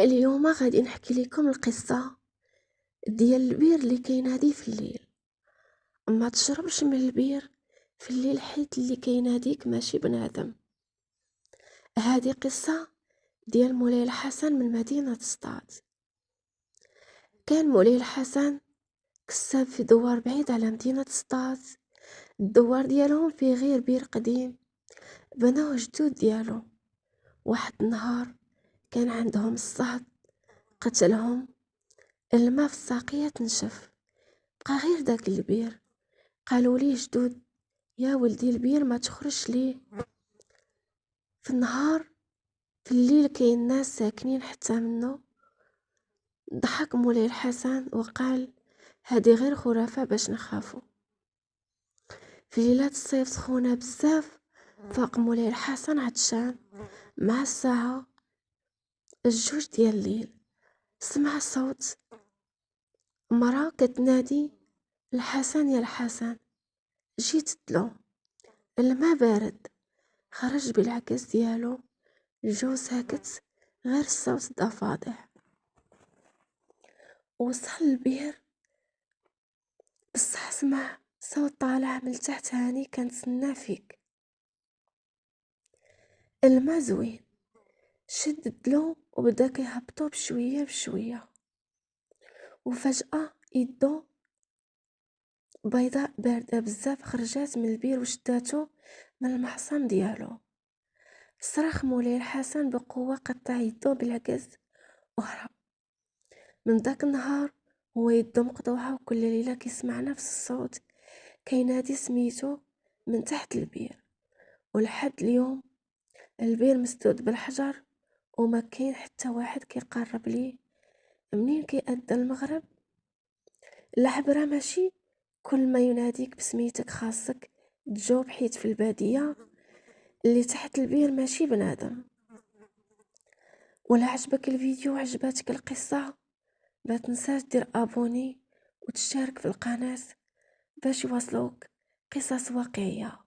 اليوم غادي نحكي لكم القصة ديال البير اللي كينادي في الليل. ما تشربش من البير في الليل حيت اللي كيناديك ماشي بنادم. هذه قصة ديال مولاي الحسن من مدينة سطات. كان مولاي الحسن كساب في دوار بعيد على مدينة سطات. الدوار ديالهم فيه غير بير قديم بناوه جدود ديالو. واحد النهار كان عندهم الصهد قتلهم، الماء في الساقية تنشف، بقى غير داك البير. قالوا لي جدود: يا ولدي البير ما تخرجش ليه في النهار، في الليل كاين ناس ساكنين حتى منه. ضحك مولاي الحسن وقال: هذه غير خرافة باش نخافوا. في ليلة الصيف سخونة بزاف فاق مولاي الحسن عطشان. مع الساعة 2 ديال الليل سمع صوت مرا كتنادي: الحسن يا الحسن. جيت دلو، الماء بارد. خرج بالعكس ديالو، الجو ساكت، غير الصوت ضفادع. وصل البير بصح سمع صوت طالع من تحت: هاني كنتسنى فيك. الماء زوين، شد الدلو وبدا كيهبطو بشوية بشوية. وفجأة يدو بيضاء باردة بزاف خرجات من البير وشداتو من المحصن ديالو. صرخ مولاي الحسن بقوة، قطع يدو بالعكس وهرب. من داك النهار هو يدو مقطوعة، وكل ليلة كيسمع نفس الصوت كينادي سميتو من تحت البير. ولحد اليوم البير مسدود بالحجر وما كاين حتى واحد كيقرب ليه. منين كيأذى المغرب العبرة ماشي كل ما يناديك بسميتك خاصك تجاوب، حيت في البادية اللي تحت البير ماشي بنادم. ولا عجبك الفيديو وعجباتك القصة، ما تنساش دير ابوني وتشارك في القناة باش يوصلوك قصص واقعية.